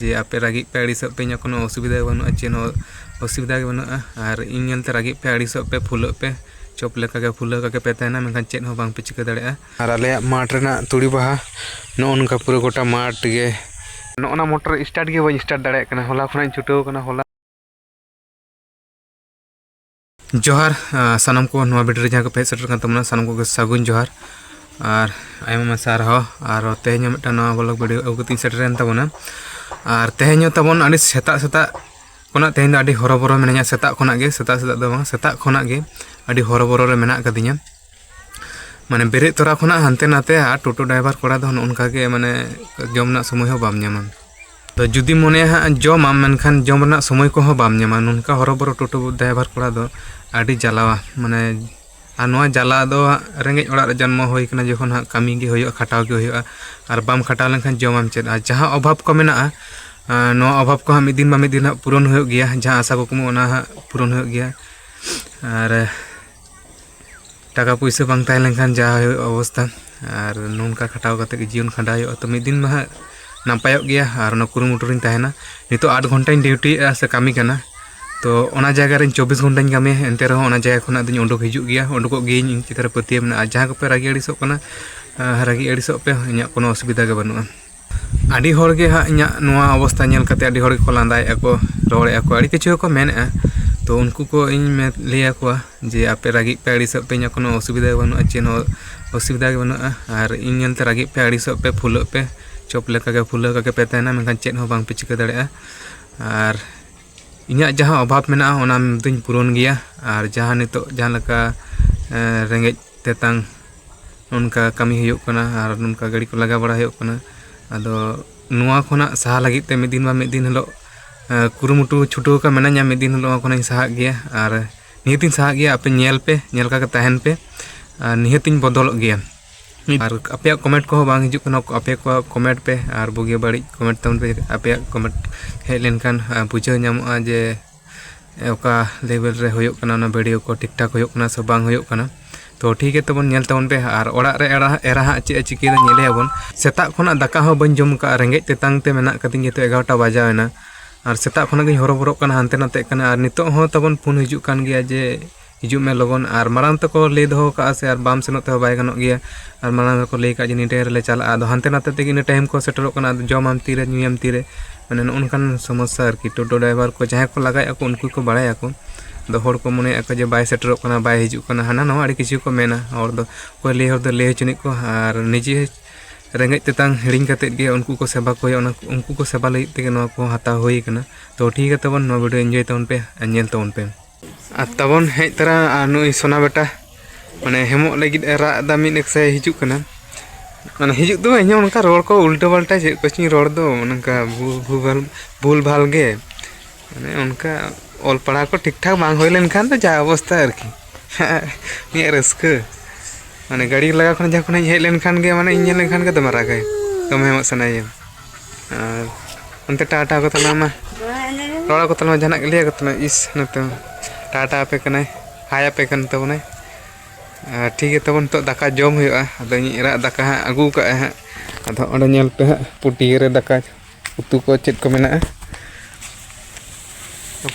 जे आपे रागी पे अड़ीसों पे कोनो असुविधा बनूआ चेन असुविधा बनूआ और इन नलते रागी पे अड़ीसों पे फुलों पे चोप लेका के फुला के पे तहना मेखान चेन हो बांग पे चिका दाड़ेआ और आले माठ रेना तुड़ी बाहा नोनका पूरा गोटा माठ गे नोना मोटर स्टार्ट गे बन स्टार्ट दाड़े कना होला खना छुटाव कना होला जोहार सानम को नवा वीडियो जहां को पे सेटर kan तमना सानम को सागुन जोहार और आयमा सार हो और तेहन मिटा नवा ब्लॉग वीडियो अगुती सेटरेन तबना और तेहन तबन आडी सेता सेता कोना तेहन आडी हरबरो मेना सेता खोना गे सेता सेता दो बांग सेता खोना गे आडी हरबरो रे मेना कदिnya माने बेरे तोरा खोना हानते नाते आ टोटो ड्राइवर कोड़ा दो उनका के माने जमना समय हो बाम न्यामा तो जुदी मने हा जमाम मेनखान जमना समय को हो बाम न्यामा उनका हरबरो टोटो ड्राइवर कोड़ा दो आडी जलावा माने आ नोआ जला दो रेंगे ओड़ा रे जन्म होई कना जखन हा कामी गे होयो खटाव गे होयो और बाम खटाव लेनखान जमाम चेद आ जहां अभाव को मेना नोआ अभाव को हम दिन बा दिन पूरण होयो गया जहां आशा कुकमु ओना पूरण होयो गया और टाका पैसा बांग ताहे लेनखान जा अवस्था और नोनका खटाव कते के जीवन खंडा होयो तो मिद दिन मा नापायो गया और ना कुरुमुटुरिन ताहेना नितो 8 घंटा ड्यूटी से कामी कना तो ओना जगह रे 24 घंटा कामी एंते रहो ओना जगह खना दिन उडुक हिजुग गया उडुक गे इन चितर पतियम ना जहां को पे रागी अड़ीसो कना रागी अड़ीसो पे इnya कोनो असुविधा गे बनुआ आडी होर गे हा इnya नोआ अवस्था नेल कते आडी होर को लांदाय एको रोड़े एको आडी किछु को मेनआ तो उनको को इन में लिया को जे आपे रागी पे अड़ीसो पे इnya कोनो असुविधा बनुआ चेन असुविधा गे बनुआ और इन नेलते रागी पे अड़ीसो पे फुलो पे चोप लेका के फुला के पे तहना मेखान चेन हो बांग पे चिका दाड़ेआ और इnya जहां अभाव मेना ओना दुñ पूरण गया और जहां नितो जहां लका रेंगे तेतांग उनका कमी हुयो कना और उनका गाड़ी को लगा बड़ा हुयो कना आदो नुआ खोना सहा लगी ते मिद दिन हलो कुरुमुटु छुटो का मेना मिद दिन हलो खोना सहा गया और निहतिन सहा गया आपे नेल का तहन पे निहतिन बदल गया और आपे कमेंट को बांग हिजुक कना आपे को कमेंट पे और बुगे बड़ी कमेंट तम पे आपे कमेंट हे लेनखान बुझाव ᱧᱟᱢᱚᱜᱼᱟ जे ओका लेवल रे होयो कना ना वीडियो को ठीक ठाक होयो कना से बांग होयो कना तो ठीक है तबन नेल तबन पे और ओड़ा रे एरा हा चे चिकी नेले आबन सेता खोना दाका हो बन जम का रेंगे तेतांग ते मेना कतिन जेतो 11टा बाजावना और सेता खोना गे हरबरो कना हानते नाते कना और नितो हो तबन फोन हिजुक कान गया जे हिजुक में लगन और मारांग तको ले दो का से और बाम सेनो ते बाय गनो गया और मारांग को ले का जे निटे रे चला आदो हानते नाते ते इन टाइम को सेटरो कना जमाम तीरे न्यूयम तीरे माने उनकान समस्या और की टोटो ड्राइवर को जहां को लगाया को उनको को बड़ाया को दो हर को मने को जे बाय सेटरो कना बाय हिजुक कना हाना नो आड़ी किछु को मेना और दो को ले हर दो ले चुनी को और निजे रेंगे तेतांग हिडिंग कते गे उनको को सेवा को उनको को सेवा लई ते नो को हाता होई कना तो ठीक है तबन नो वीडियो एंजॉय तबन पे नेल तबन पे तबन हे तरा नुई सोना बेटा माने हेमो लगिद रा दामिन एक से हिजुक कना माने हिजुक दो इnya उनका रोड को उल्टा पल्टा जे कोचिंग रोड दो उनका भूल भाल गे माने उनका ऑल पढ़ा को ठीक ठाक बांग होइलेन खान तो जा अवस्था आरकी नि रस्क माने गाड़ी लगा खन जा खन हेलेन खान गे माने इnya लेन खान के दमरा गए कम हेमो सनाय और अंते टाटा को तलामा रोड़ा को तलामा जना लिया को तना इस नते टाटा पे कने हाया पे कन तबने ठीक है तबन तो दाका जम हुआ अद इरा दाका अगू का अद ओंडे नेल पे पुटी रे दाका उतु को चेत को मेना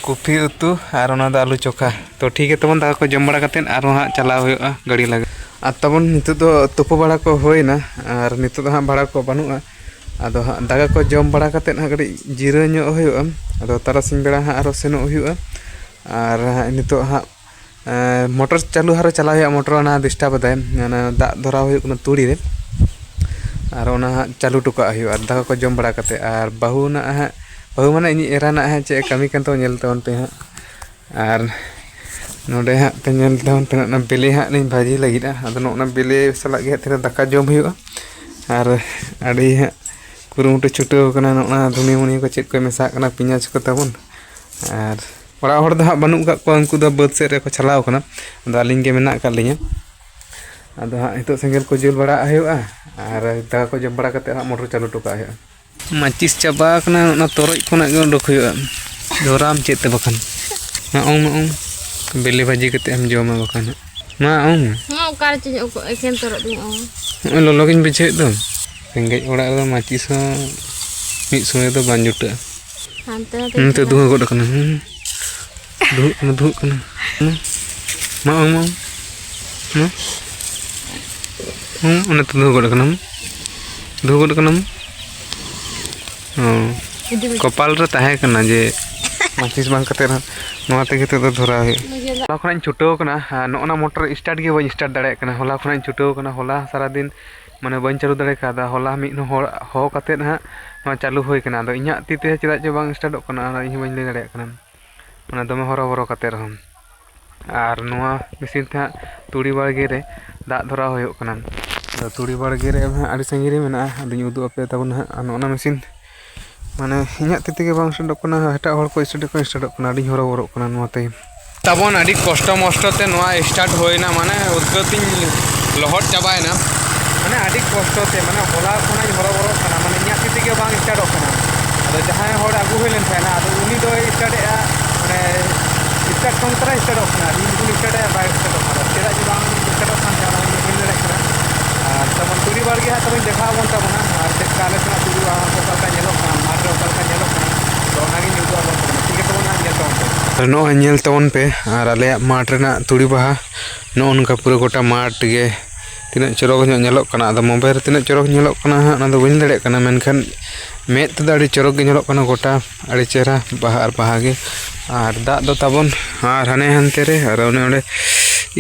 कॉफी उतु और ओना द आलू चोखा तो ठीक है तबन दाका को जम बड़ा कतेन और हा चला हुआ गाड़ी लगे आ तबन नितो दो तुपो बड़ा को होइना और नितो दो हा बड़ा को बनुआ आदो हा दाका को जम बड़ा कतेन हा गड़ी जिरा ᱧᱚᱜ हुआ आदो तारासिन बेड़ा हा आरो सेनो हुआ और नितो हा मोटर चालू हारो चला हुआ मोटर ना डिस्टर्ब दाय दा धरा हुआ तुड़ी रे और ओना चालू टुका हुआ दाका को जम बड़ा कते और बाहू ना बाहू माने इन एरा ना चे कमी कन तो नेल तवन पे और नोडे हा पे नेल तवन पे ना बेले हा नि भाजी लगिदा अद ना बेले सला गे तेरे दाका जम हुआ और अड़ी हा कुरुमुटु छुटो कना ना धुनी मुनी को चेक को मेसा कना पियाज को तबन और ओड़ा हर दो बनू का उनको दो बद से को चलाव कना अद आलिंग के मेना का लिया अद हितो सेंगल को जुल बड़ा हुआ और दाका को जम बड़ा कते मोटर चालू टुका हुआ माचिस चाबा कना ना तोरज कोना गे उडुक हुआ दोराम चेते बखन माओं बेले भाजी कते हम जमा बखन माओं हां कार चे एकेन तोरज दु लोलोगिन बिछे दो सेंगेज ओड़ा माचिस ᱢᱤᱫ ᱥᱚᱢᱚᱭ ᱫᱚ ᱵᱟᱝ ᱡᱩᱴᱟᱹᱜᱼᱟ ᱦᱟᱱᱛᱮ धुआं गोड कना धुआं कना मा उन्हें तो धुआं गोड कना कपाल रे ताहे कना जे माचिस बांग कते नोआ तेगे तो धरा है होला खना छुटाव कना नोना मोटर स्टार्ट गे बन स्टार्ट दाड़े कना होला खना छुटाव कना होला सारा दिन माने बन चालू दाड़े कादा होला मिद हो कते ना नोआ चालू होय कना दो इन्या तीते चेदा जे बांग स्टार्टो कना इन बन ले दाड़े कना माने दमे हरो बरो कते रहम आर नोआ मशीन ते तुड़ी बाड़गे रे दाग धरा होय कना तुड़ी बाड़गे रे आड़ी संगी रे मेना अदिन उदु अपे तबन नोना मशीन माने इन्या तीते गे बांग स्टार्टो कना हटा हर को स्टार्टो कना अदिन हरो बरो कना नोआ ते तबन अड़ी कष्ट मष्ट ते नोआ स्टार्ट होयना माने उद्गतिन लहट चाबायना माने अड़ी कष्ट ते माने होला खना हरो बरो कना माने इन्या तीते गे बांग स्टार्टो कना अदो जहाय हर आगु होय लेन थाना अदो उनी दो स्टार्टया माने स्टार्ट संतरा स्टार्टो कना इन को स्टार्टया बाय स्टार्टो कना तेरा जे बांग स्टार्टो खान जाना इन को ले कना आर तबन तुड़ी बाड़गे हा तबन देखा बन तबना आर ते काले कना तुड़ी बाहा को का नेलो कना मार रे का नेलो कना तो नागी न्यूज़ बन तबना ठीक है तबन नेल तबन नो नेल तबन पे आर आले माठ रेना तुड़ी बाहा नो उनका पूरा गोटा माठ गे तीना चरक नेलोक कना आदो मोबाइल रे तीना चरक नेलोक कना ना दो बइन दाड़े कना मेनखान मेद ते दाड़ी चरक गे नेलोक कना गोटा आड़ी चेहरा बाहा आर बाहा गे आर दाग दो तबन आर हाने हानते रे आर ओने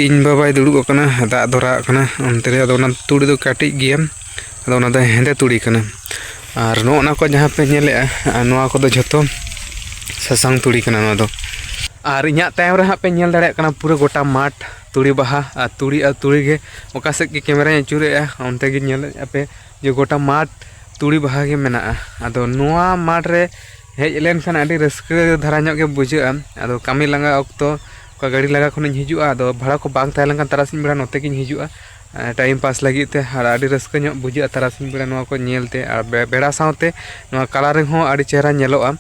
इन बाबाई दुड़ुब कना दाग धरा कना ओनते रे आदो ना तुड़ी दो काटिज गिया आदो ना दो हेंदे तुड़ी कना आर नो ना को जहां पे नेलेआ नोआ को दो झोतो सासांग तुड़ी कना नोआ दो आर इन्या तायम रे हा पे नेल दाड़े कना पूरा गोटा माठ तुड़ी बाहा आ तुड़ी गे ओका से के कैमरा चुरेआ ओनते गे नेल पे जे गोटा माठ तुड़ी बाहा गे मेना आदो नोआ माठ रे हेज लेन खान अडी रस्के धारा ᱧᱚᱜ गे बुझाआ आदो कामी लांगा ऑक्तो का गाड़ी लगा खन हिजुआ आदो भाड़ा को बांग ताहे लंका तारासिन बेड़ा नोते गिन हिजुआ टाइम पास लगी ते आर अडी रस्के ᱧᱚᱜ बुझाआ तारासिन बेड़ा नोआ को नेलते आर बेड़ा सावते नोआ कलरिंग हो अडी चेहरा नेलोआ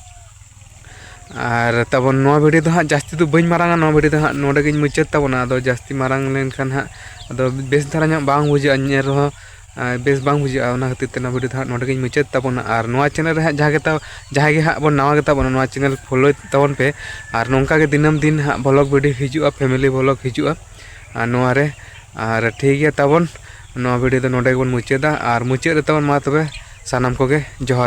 आर तबन नोआ वीडियो दो हां जास्ती तो बइन मारांगा नोआ वीडियो दो हां नोडे गिन मुचाद तबना आदो जास्ती मारांग लेन खान हां आदो बेस धारा ᱧᱚᱜ बांग बुझाआ नेल रहो बेस बांग बुझाआ ओना खातिर ते नोआ वीडियो दो हां नोडे गिन मुचाद तबना आर नोआ चैनल रे हां जहां गे हां बन नवा गे तबना नोआ चैनल फॉलो तबन पे आर नोंका गे दिनम दिन हां ब्लॉग वीडियो हिजुआ फैमिली ब्लॉग हिजुआ आर नोआ रे आर ठीक गया तबन नोआ वीडियो दो नोडे बन मुचादा आर मुचाद रे तबन मा तबे सानाम को गे जोहार।